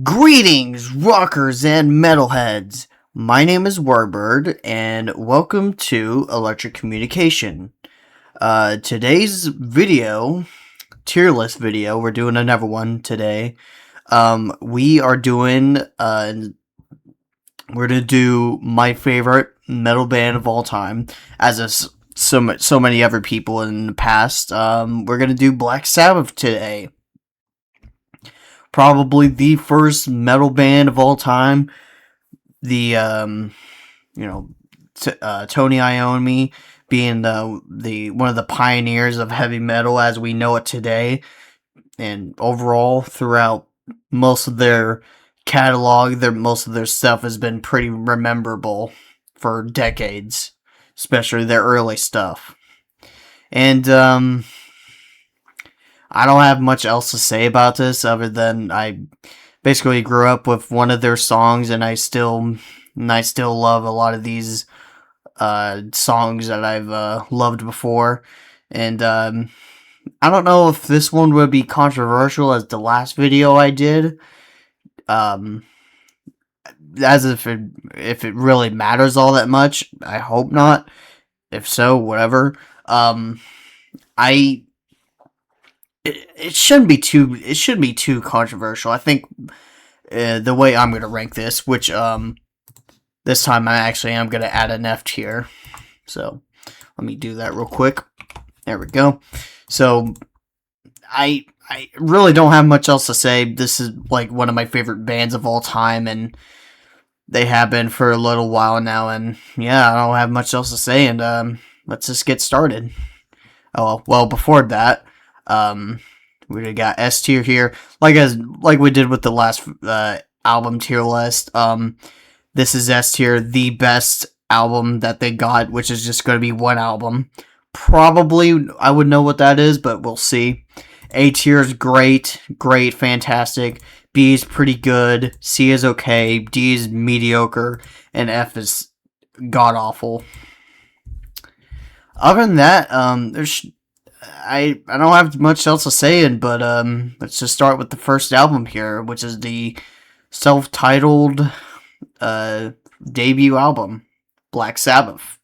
Greetings, rockers and metalheads. My name is Warbird, and welcome to Electric Communication. Today's video, tier list video, we're doing another one today. We are doing, we're gonna do my favorite metal band of all time, as is so many other people in the past. We're gonna do Black Sabbath today. Probably the first metal band of all time. The Tony Iommi being the one of the pioneers of heavy metal as we know it today, and overall throughout most of their catalog, most of their stuff has been pretty rememberable for decades, especially their early stuff. And I don't have much else to say about this other than I basically grew up with one of their songs, and I still love a lot of these songs that I've loved before. And I don't know if this one would be controversial as the last video I did. As if it really matters all that much. I hope not. If so, whatever. I it shouldn't be too controversial. I think the way I'm gonna rank this, which this time I actually am gonna add an F tier. So let me do that real quick. There we go. So I really don't have much else to say. This is like one of my favorite bands of all time, and they have been for a little while now. And yeah, I don't have much else to say. And let's just get started. Oh well, before that, we got S tier here, like we did with the last album tier list. This is S tier, the best album that they got, which is just going to be one album. Probably I would know what that is, but we'll see. A tier is great, fantastic. B is pretty good. C is okay. D is mediocre, and F is god awful. Other than that, I don't have much else to say, but let's just start with the first album here, which is the self-titled debut album, Black Sabbath.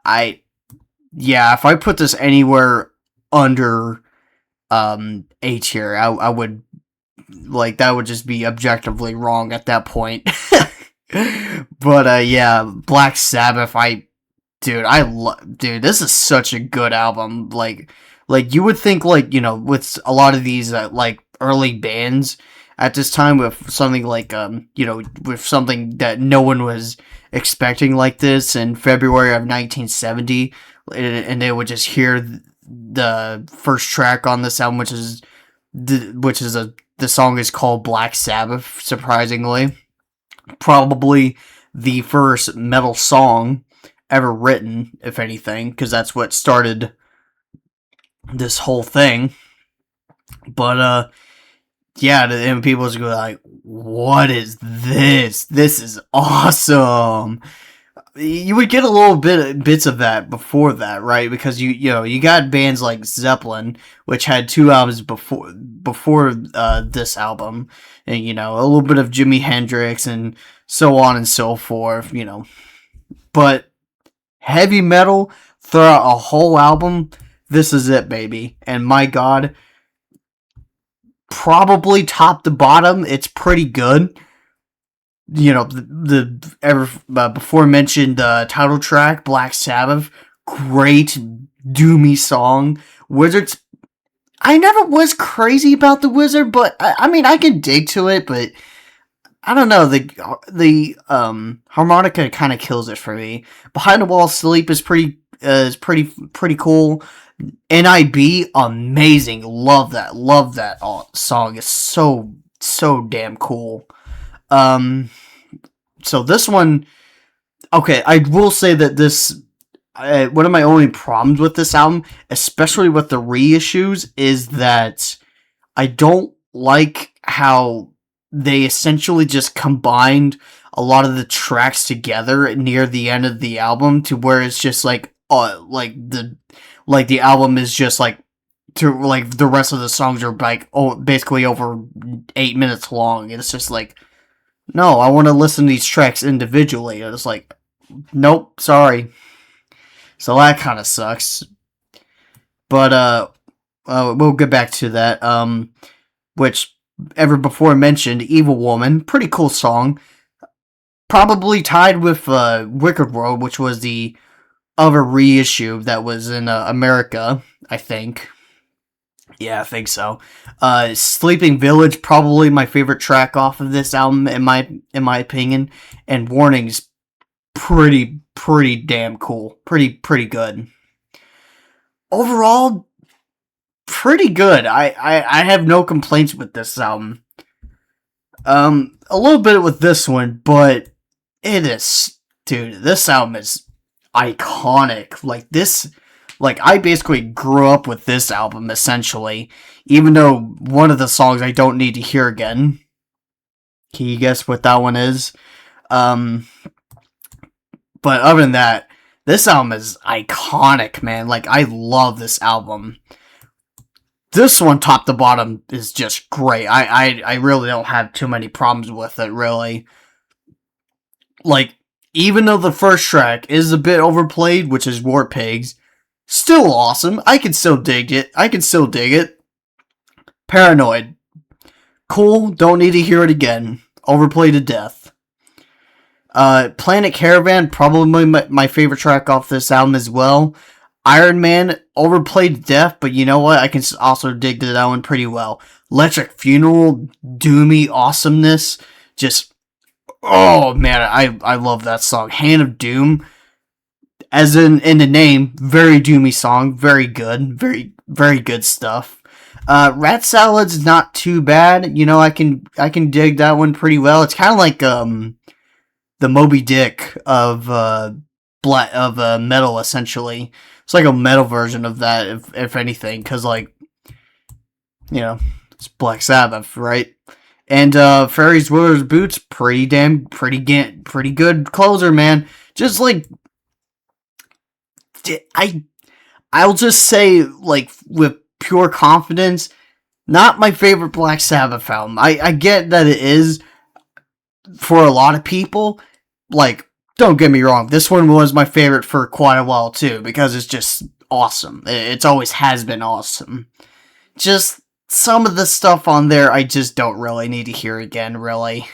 If I put this anywhere under A tier, I would, like, that would just be objectively wrong at that point. But yeah, Black Sabbath, Dude, this is such a good album. Like you would think, like, with a lot of these, like, early bands at this time, with something like, with something that no one was expecting like this in February of 1970, and they would just hear the first track on this album, the song is called Black Sabbath, surprisingly. Probably the first metal song ever written, if anything, because that's what started this whole thing. But yeah, and people just go like, "What is this? This is awesome!" You would get a little bits of that before that, right? Because you got bands like Zeppelin, which had two albums before this album, and a little bit of Jimi Hendrix and so on and so forth, but heavy metal throughout a whole album, this is it, baby. And my god, probably top to bottom, it's pretty good. The before mentioned title track, Black Sabbath, great doomy song. Wizards, I never was crazy about the Wizard, but I mean, I can dig to it, but I don't know, the harmonica kind of kills it for me. Behind the Wall Sleep is pretty cool. NIB, amazing. Love that song. It's so damn cool. So this one, okay, I will say that this, one of my only problems with this album, especially with the reissues, is that I don't like how they essentially just combined a lot of the tracks together near the end of the album, to where it's just like the album is just like to like the rest of the songs are like basically over 8 minutes long. It's just like, no, I want to listen to these tracks individually. And it's like, nope, sorry. So that kind of sucks. But we'll get back to that. Which ever before mentioned, Evil Woman, pretty cool song. Probably tied with Wicked World, which was the other reissue that was in America, I think. Yeah, I think so. Sleeping Village, probably my favorite track off of this album, in my opinion. And Warning's pretty damn cool. Pretty good. Overall, pretty good. I have no complaints with this album. A little bit with this one, but it is, dude. This album is iconic. Like I basically grew up with this album essentially. Even though one of the songs I don't need to hear again. Can you guess what that one is? Um, but other than that, this album is iconic, man. Like I love this album. This one, top to bottom, is just great. I really don't have too many problems with it, really. Like, even though the first track is a bit overplayed, which is War Pigs, still awesome. I can still dig it. Paranoid. Cool, don't need to hear it again. Overplayed to death. Planet Caravan, probably my favorite track off this album as well. Iron Man, overplayed to death, but you know what? I can also dig to that one pretty well. Electric Funeral, doomy awesomeness. Just, oh man, I love that song. Hand of Doom, as in the name, very doomy song. Very good. Very good stuff. Rat Salad's not too bad. You know, I can dig that one pretty well. It's kind of like the Moby Dick of metal, essentially. It's like a metal version of that, if anything, because like, you know, it's Black Sabbath, right? And Ferris Wheeler's Boots, pretty good closer, man. Just like I'll just say, like, with pure confidence, not my favorite Black Sabbath album. I get that it is for a lot of people. Like, don't get me wrong, this one was my favorite for quite a while too, because it's just awesome. It's always has been awesome. Just some of the stuff on there I just don't really need to hear again, really.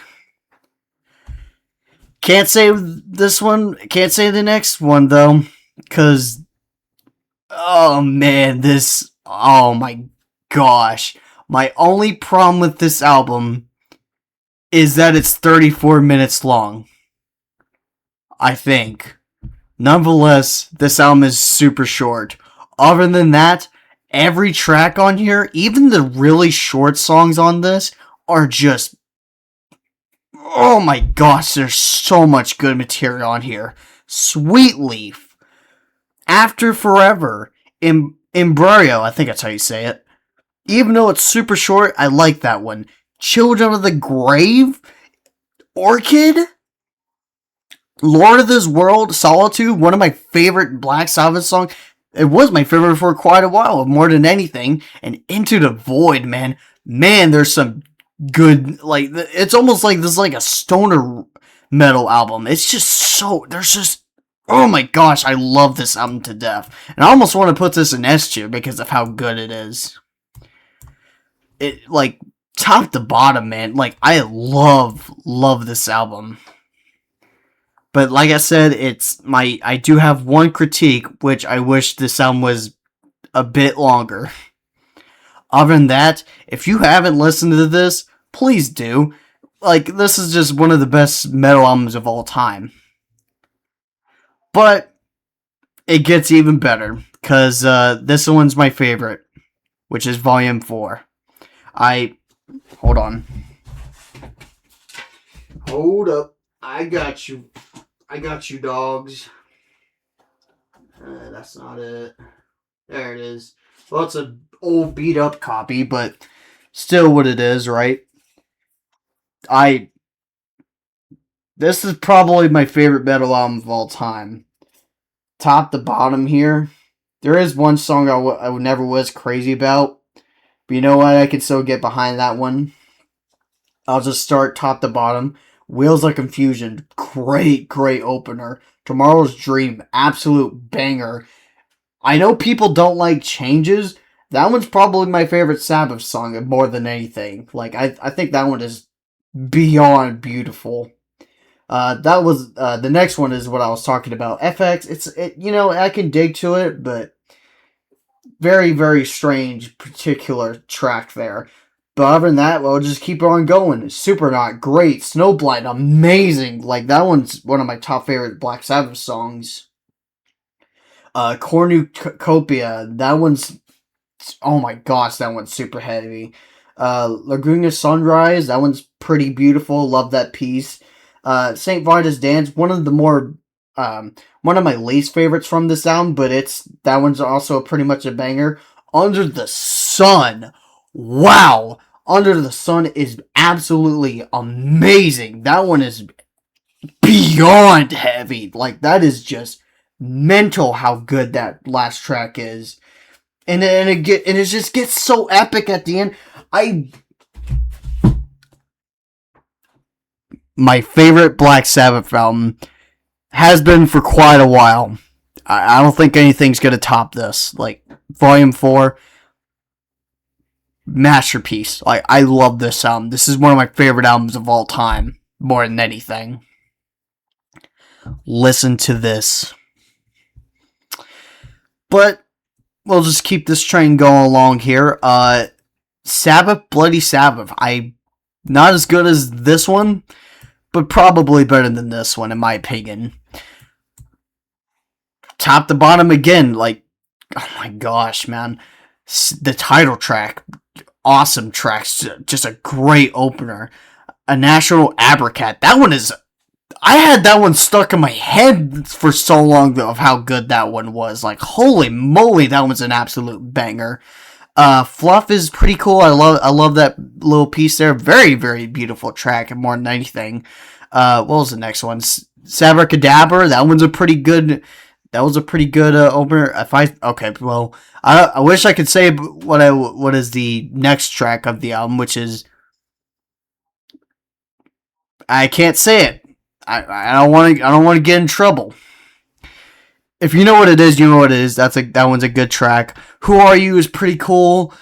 Can't say this one, can't say the next one though, because, oh man, oh my gosh. My only problem with this album is that it's 34 minutes long. I think. Nonetheless, this album is super short. Other than that, every track on here, even the really short songs on this, are just, oh my gosh, there's so much good material on here. Sweet Leaf, After Forever, Embryo, I think that's how you say it. Even though it's super short, I like that one. Children of the Grave, Orchid, Lord of this World, Solitude, one of my favorite Black Sabbath songs. It was my favorite for quite a while, more than anything. And Into the Void, man. Man, there's some good, like, it's almost like this is like a stoner metal album. It's just so, there's just, oh my gosh, I love this album to death. And I almost want to put this in S tier because of how good it is. It, like, top to bottom, man. Like, I love this album. But like I said, I do have one critique, which I wish this album was a bit longer. Other than that, if you haven't listened to this, please do. Like, this is just one of the best metal albums of all time. But it gets even better, because this one's my favorite, which is Volume 4. Hold on. Hold up. I got you, dogs. That's not it. There it is. Well, it's an old beat up copy, but still what it is, right? This is probably my favorite metal album of all time. Top to bottom here, There is one song I never was crazy about, but you know what? I can still get behind that one. I'll just start top to bottom. Wheels of Confusion, great opener. Tomorrow's Dream, absolute banger. I know people don't like changes. That one's probably my favorite Sabbath song more than anything. Like I think that one is beyond beautiful. That was the next one is what I was talking about. FX, I can dig to it, but very strange particular track there. But other than that, we'll just keep on going. Supernaut, great. Snowblind, amazing. Like that one's one of my top favorite Black Sabbath songs. Cornucopia, that one's oh my gosh, that one's super heavy. Laguna Sunrise, that one's pretty beautiful. Love that piece. Saint Vitus Dance, one of my least favorites from this album, but that one's also pretty much a banger. Under the Sun, wow, Under the Sun is absolutely amazing. That one is beyond heavy. Like that is just mental how good that last track is. And it just gets so epic at the end. My favorite Black Sabbath album has been for quite a while. I don't think anything's gonna top this. Like Volume 4, masterpiece. Like I love this album. This is one of my favorite albums of all time, more than anything. Listen to this. But we'll just keep this train going along here. Sabbath, Bloody Sabbath. Not as good as this one, but probably better than this one, in my opinion. Top to bottom again, like, oh my gosh, man. The title track, awesome tracks, just a great opener. A National Abracat. That one is... I had that one stuck in my head for so long, though, of how good that one was. Like, holy moly, that one's an absolute banger. Fluff is pretty cool. I love that little piece there. Very beautiful track, and more than anything. What was the next one? Sabracadabra. That was a pretty good opener. I wish I could say what is the next track of the album, which is I can't say it. I don't want to get in trouble. If you know what it is, you know what it is. That one's a good track. Who Are You is pretty cool.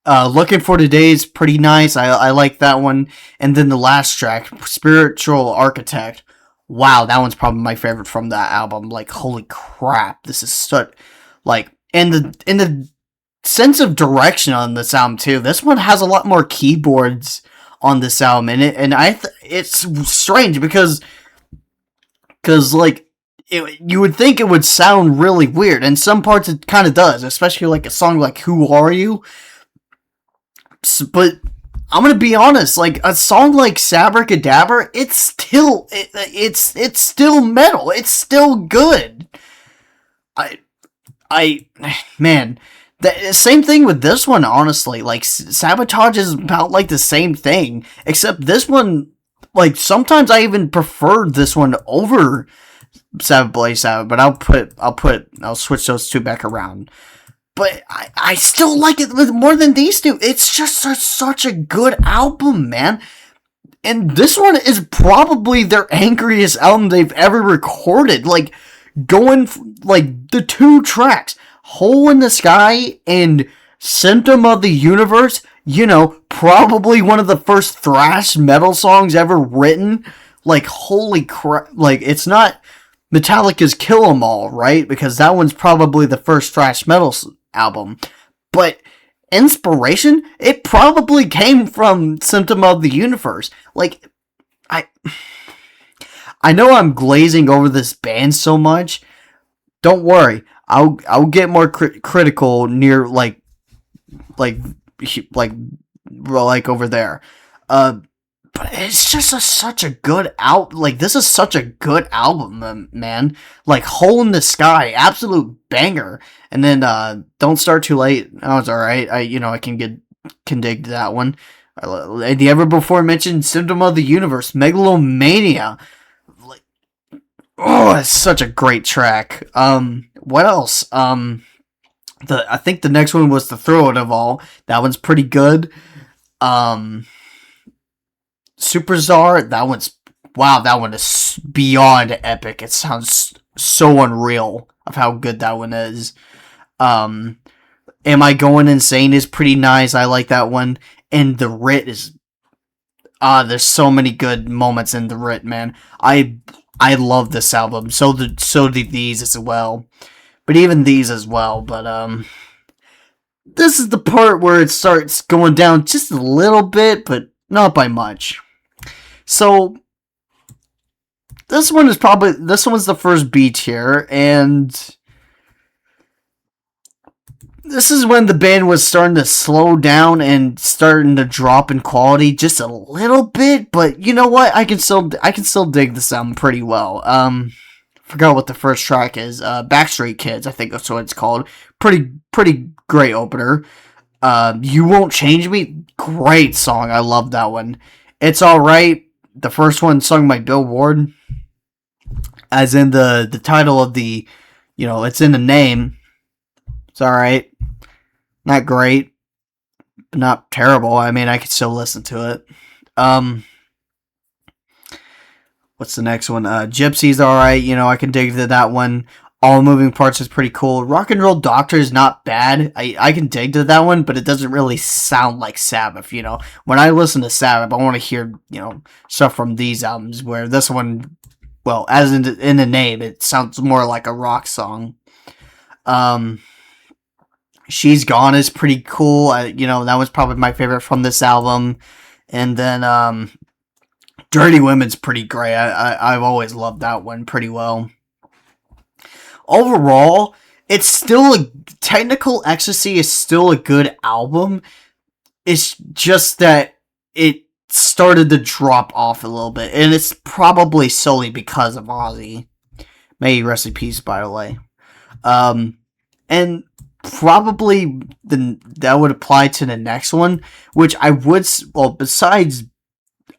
Looking for Today is pretty nice. I like that one. And then the last track, Spiritual Architect. Wow, that one's probably my favorite from that album. Like, holy crap, this is such like in the sense of direction on this album too. This one has a lot more keyboards on this album, and it's strange because like you would think it would sound really weird, and some parts it kind of does, especially like a song like Who Are You. But I'm gonna be honest, like a song like Sabracadabra, it's still metal. It's still good. Man, the same thing with this one, honestly. Like, Sabotage is about, like, the same thing. Except this one, like, sometimes I even prefer this one over Sabbath Bloody Sabbath. But I'll switch those two back around. But I still like it more than these two. It's just such a good album, man. And this one is probably their angriest album they've ever recorded. Like, the two tracks, Hole in the Sky and Symptom of the Universe, probably one of the first thrash metal songs ever written. Like, holy crap. Like, it's not Metallica's Kill 'Em All, right? Because that one's probably the first thrash metal album. But inspiration, it probably came from Symptom of the Universe. Like, I know I'm glazing over this band so much. Don't worry, I'll get more critical near like over there. But it's just such a good this is such a good album, man. Like Hole in the Sky, absolute banger. And then Don't Start Too Late. Oh, it's all right. I can dig that one. The ever before mentioned Symptom of the Universe, Megalomania. Oh, it's such a great track. What else? I think the next one was the Throw It of All. That one's pretty good. Um, Super Czar. That one's wow. That one is beyond epic. It sounds so unreal of how good that one is. Um, Am I Going Insane is pretty nice. I like that one. And the Writ is there's so many good moments in the Writ, man. I love this album. So did these as well. But even these as well. But this is the part where it starts going down just a little bit, but not by much. So this one's the first beat here, and this is when the band was starting to slow down and starting to drop in quality just a little bit. But you know what? I can still dig this album pretty well. Forgot what the first track is. Backstreet Kids, I think that's what it's called. Pretty great opener. You Won't Change Me, great song. I love that one. It's Alright, the first one sung by Bill Ward, as in the title of the, it's in the name. It's alright. Not great, but not terrible. I mean, I could still listen to it. What's the next one? Gypsy's alright. I can dig to that one. All Moving Parts is pretty cool. Rock and Roll Doctor is not bad. I can dig to that one, but it doesn't really sound like Sabbath. When I listen to Sabbath, I want to hear stuff from these albums. Where this one, well, as in the name, it sounds more like a rock song. She's Gone is pretty cool. That was probably my favorite from this album. And then Dirty Women's pretty great. I've always loved that one pretty well. Overall, it's still Technical Ecstasy is still a good album. It's just that it started to drop off a little bit, and it's probably solely because of Ozzy. May he rest in peace, by the way. And probably that would apply to the next one, which I would, well, besides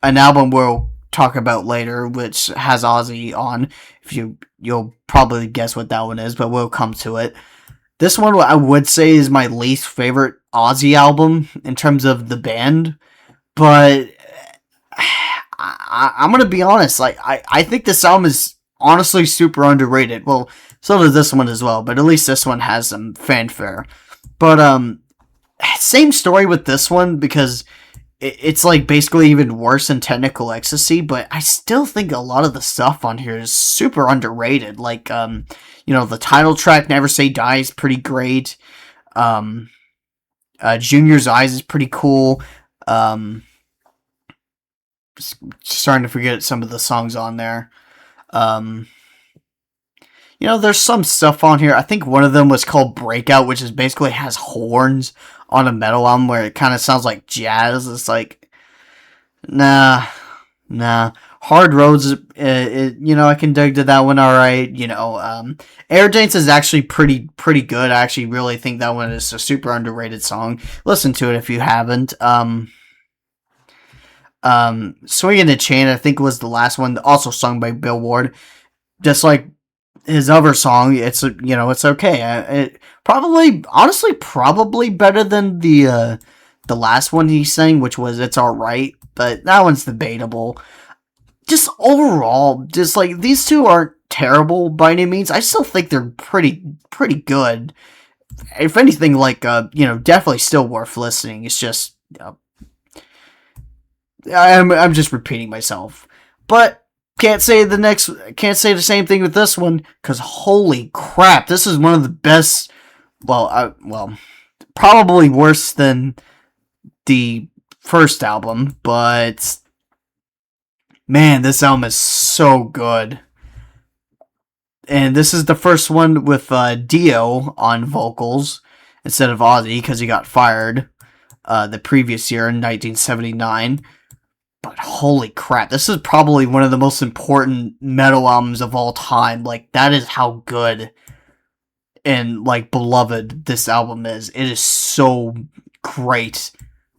an album we'll talk about later, which has Ozzy on. If you'll probably guess what that one is, but we'll come to it. This one I would say is my least favorite Ozzy album in terms of the band, but I'm gonna be honest. Like I think this album is honestly super underrated. Well, so does this one as well, but at least this one has some fanfare. But same story with this one, because it's like basically even worse than Technical Ecstasy, but I still think a lot of the stuff on here is super underrated. Like, the title track, Never Say Die, is pretty great. Junior's Eyes is pretty cool. Starting to forget some of the songs on there. There's some stuff on here. I think one of them was called Breakout, which is basically has horns on a metal album where it kind of sounds like jazz. It's like, nah. Hard Roads, I can dig to that one alright. Air Dance is actually pretty good. I actually really think that one is a super underrated song. Listen to it if you haven't. Swinging the Chain, I think, was the last one, also sung by Bill Ward. Just like his other song, it's okay. It probably better than the last one he sang, which was It's Alright, but that one's debatable. Just overall, just like these two aren't terrible by any means. I still think they're pretty good. If anything, like definitely still worth listening. It's just I'm just repeating myself, but. Can't say the same thing with this one, because holy crap, this is one of the best, probably worse than the first album, but man, this album is so good. And this is the first one with Dio on vocals instead of Ozzy, because he got fired the previous year in 1979. But holy crap, this is probably one of the most important metal albums of all time. Like, that is how good and, like, beloved this album is. It is so great.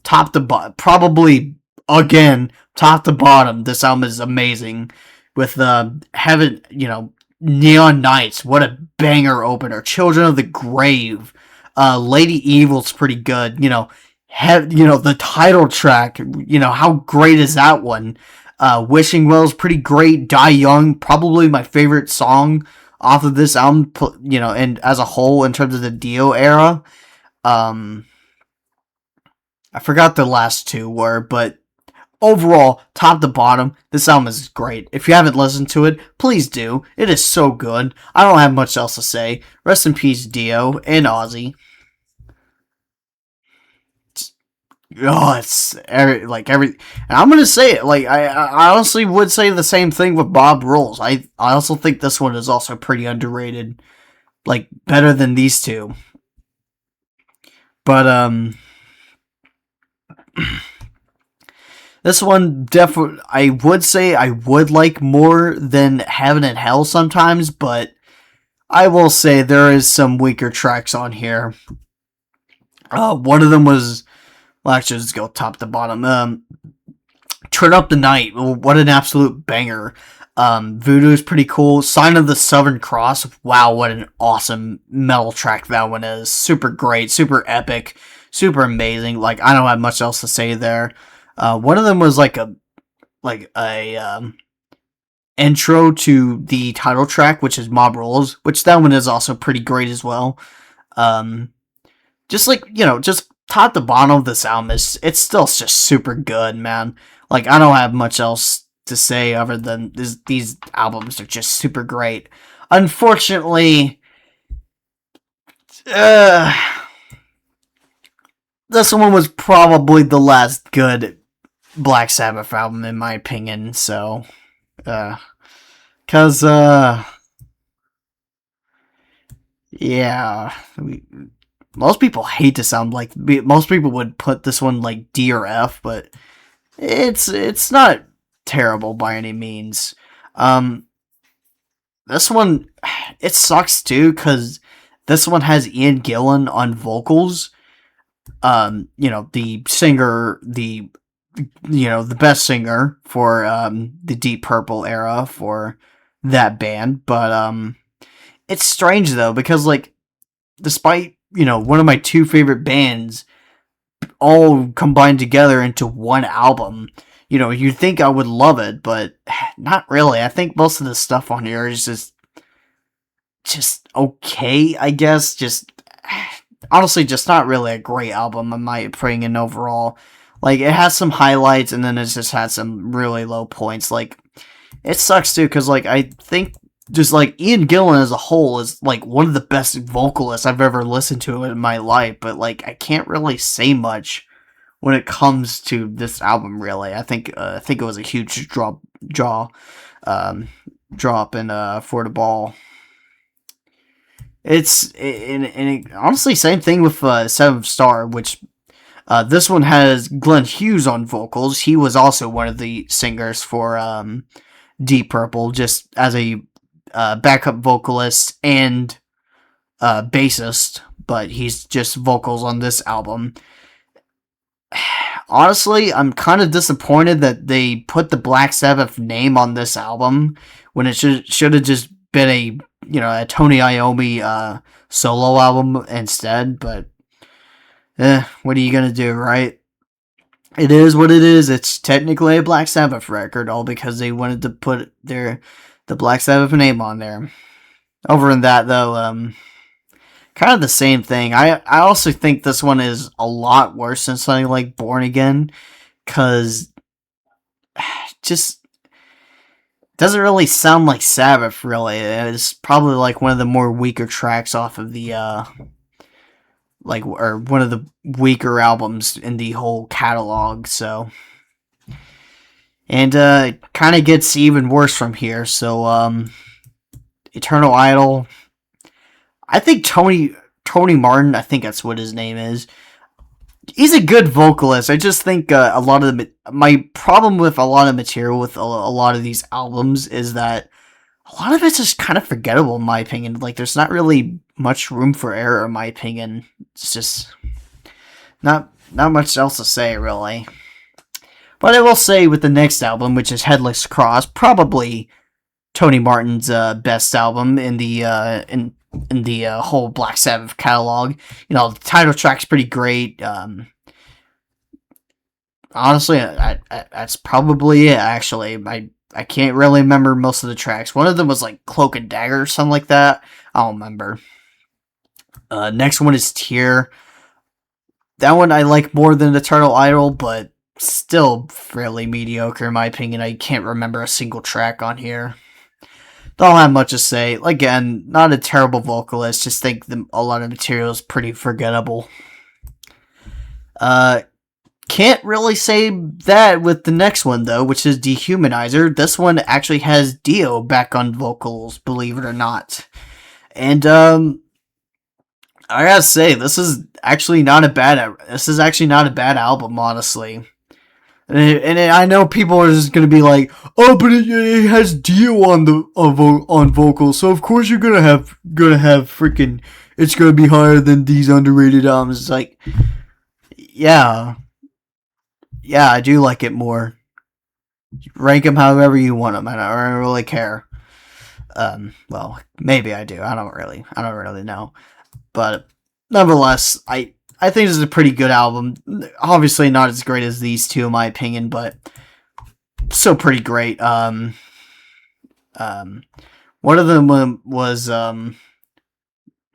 Top to bottom. Probably, again, top to bottom, this album is amazing. With, Neon Knights, what a banger opener. Children of the Grave, Lady Evil's pretty good. The title track. How great is that one? Wishing Well's pretty great. Die Young, probably my favorite song off of this album. And as a whole, in terms of the Dio era, um, I forgot the last two were, but overall, top to bottom, this album is great. If you haven't listened to it, please do. It is so good. I don't have much else to say. Rest in peace, Dio and Ozzy. Oh, it's every. And I'm gonna say it. I honestly would say the same thing with Bob Rolls. I also think this one is also pretty underrated. Better than these two. But this one definitely, I would say I would like more than Heaven and Hell sometimes, but I will say there is some weaker tracks on here. One of them was, well, actually, let's go top to bottom. Turn Up the Night, what an absolute banger. Voodoo is pretty cool. Sign of the Southern Cross, wow, what an awesome metal track that one is. Super great, super epic, super amazing. I don't have much else to say there. One of them was like a intro to the title track, which is Mob Rules, which that one is also pretty great as well. Just top to bottom of this album it's still just super good, man. I don't have much else to say other than these albums are just super great. Unfortunately, this one was probably the last good Black Sabbath album in my opinion, so cause yeah, most people hate to sound like, most people would put this one like D or F, but it's not terrible by any means. This one, it sucks too, cause this one has Ian Gillan on vocals. The singer, the best singer for the Deep Purple era for that band, but it's strange though, because despite one of my two favorite bands all combined together into one album, you'd think I would love it, but not really. I think most of the stuff on here is just okay, I guess. Just honestly, just not really a great album in my opinion overall. It has some highlights, and then it just had some really low points. It sucks too, because I think just Ian Gillan as a whole is one of the best vocalists I've ever listened to in my life, but I can't really say much when it comes to this album. Really, I think it was a huge drop in For the Ball. Honestly, same thing with Seventh Star, which this one has Glenn Hughes on vocals. He was also one of the singers for Deep Purple, just as a backup vocalist and bassist, but he's just vocals on this album. Honestly, I'm kind of disappointed that they put the Black Sabbath name on this album when it should have just been a Tony Iommi solo album instead, but what are you gonna do, right? It is what it is. It's technically a Black Sabbath record, all because they wanted to put the Black Sabbath name on there. Over in that though, kind of the same thing. I also think this one is a lot worse than something like Born Again, because just doesn't really sound like Sabbath, really. It's probably one of the more weaker tracks off of the or one of the weaker albums in the whole catalog, so. And kind of gets even worse from here, so Eternal Idol. I think Tony Martin, I think that's what his name is. He's a good vocalist. I just think a lot of my problem with a lot of material with a lot of these albums is that a lot of it's just kind of forgettable in my opinion. There's not really much room for error in my opinion. It's just not much else to say really. But I will say with the next album, which is Headless Cross, probably Tony Martin's best album in the whole Black Sabbath catalog. The title track's pretty great. Honestly, that's probably it. Actually, I can't really remember most of the tracks. One of them was like Cloak and Dagger or something like that. I don't remember. Next one is Tear. That one I like more than Eternal Idol, but still fairly mediocre in my opinion. I can't remember a single track on here. Don't have much to say. Again, not a terrible vocalist. Just think a lot of material is pretty forgettable. Can't really say that with the next one though, which is Dehumanizer. This one actually has Dio back on vocals, believe it or not. And I gotta say, this is actually not a bad album, honestly. And I know people are just gonna be like, "Oh, but it has Dio on vocals, so of course you're gonna have freaking. It's gonna be higher than these underrated albums." It's like, yeah, I do like it more. Rank them however you want them. I don't really care. Well, maybe I do. I don't really know. But nonetheless, I think this is a pretty good album. Obviously not as great as these two in my opinion, but still pretty great. One of them was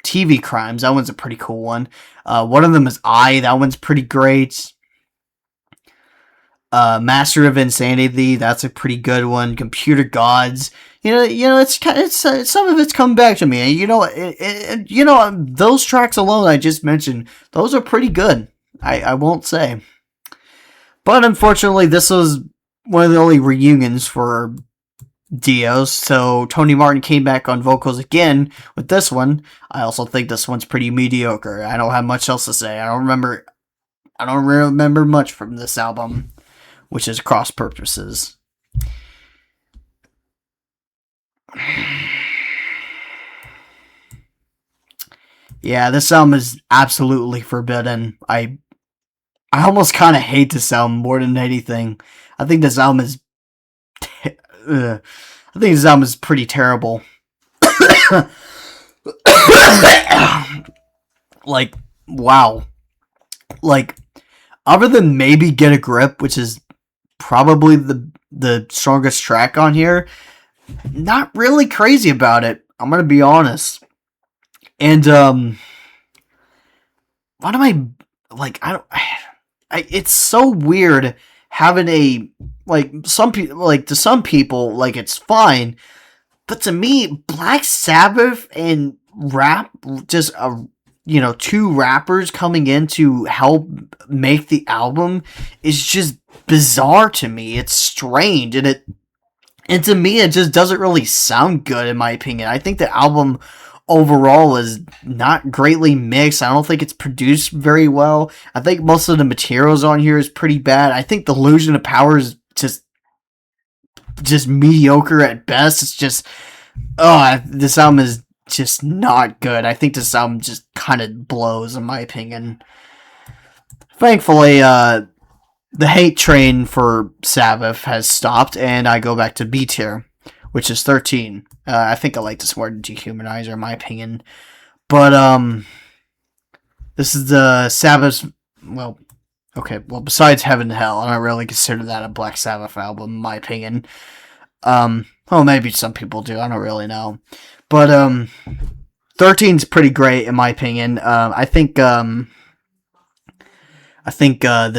TV Crimes. That one's a pretty cool one. One of them is That one's pretty great. Master of Insanity. That's a pretty good one. Computer Gods. It's some of it's come back to me. Those tracks alone I just mentioned, those are pretty good. I won't say. But unfortunately, this was one of the only reunions for Dio, so Tony Martin came back on vocals again with this one. I also think this one's pretty mediocre. I don't have much else to say. I don't remember much from this album, which is Cross Purposes. Yeah, this album is absolutely forbidden. I almost kind of hate this album more than anything. I think this album is pretty terrible. Like, wow. Like, other than maybe Get a Grip, which is probably the strongest track on here, not really crazy about it. I'm gonna be honest. And what am I like? It's so weird having a some people to some people it's fine, but to me, Black Sabbath and rap just two rappers coming in to help make the album is just bizarre to me. It's strange, and to me, it just doesn't really sound good, in my opinion. I think the album overall is not greatly mixed. I don't think it's produced very well. I think most of the materials on here is pretty bad. I think the Illusion of Power is just mediocre at best. It's just, this album is just not good. I think this album just kind of blows, in my opinion. Thankfully, the hate train for Sabbath has stopped, and I go back to B tier, which is 13. I think I like this more than Dehumanizer, in my opinion. But, this is the Sabbath's, besides Heaven and Hell, I don't really consider that a Black Sabbath album, in my opinion. Maybe some people do, I don't really know. But, 13's pretty great, in my opinion. I think the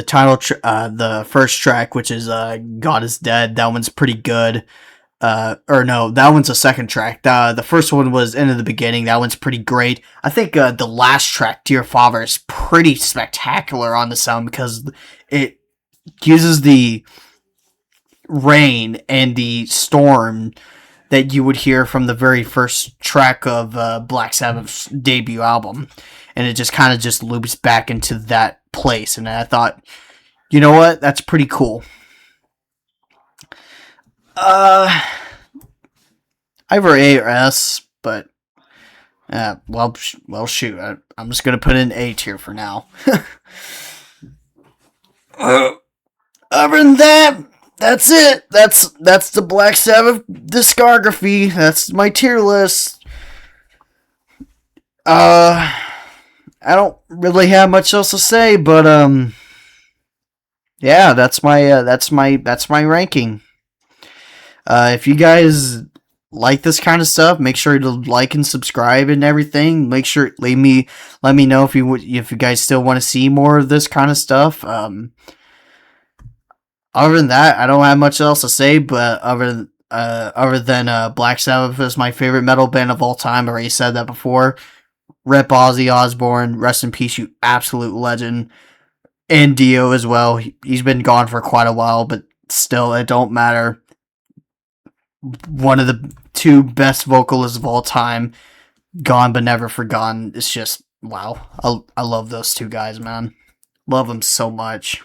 title, the first track, which is God is Dead, that one's pretty good. That one's the second track. The first one was Into the Beginning. That one's pretty great. I think the last track, Dear Father, is pretty spectacular on the sound because it uses the rain and the storm that you would hear from the very first track of Black Sabbath's debut album, and it just kind of just loops back into that place. And I thought, you know what, that's pretty cool. Either A or S, but shoot, I'm just gonna put in A tier for now. Other than that, that's it. That's the Black Sabbath discography. That's my tier list. I don't really have much else to say, but yeah, that's my ranking. If you guys like this kind of stuff, make sure to like and subscribe and everything. Make sure let me know if you guys still want to see more of this kind of stuff. Other than that, I don't have much else to say. But other than Black Sabbath is my favorite metal band of all time. I already said that before. Rip Ozzy Osbourne, rest in peace, you absolute legend. And Dio as well. He's been gone for quite a while, but still, it don't matter. One of the two best vocalists of all time, gone but never forgotten. It's just wow. I love those two guys, man. Love them so much.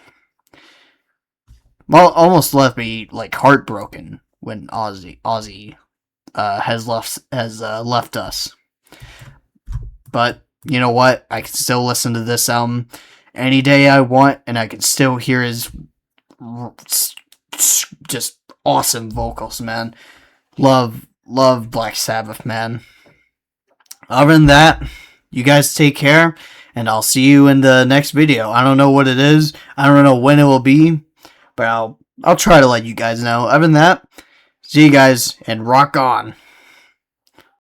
Well, almost left me like heartbroken when Ozzy has left us. But you know what? I can still listen to this album any day I want, and I can still hear his just awesome vocals, man. Love Black Sabbath, man. Other than that, you guys take care, and I'll see you in the next video. I don't know what it is. I don't know when it will be, but I'll try to let you guys know. Other than that, see you guys, and rock on.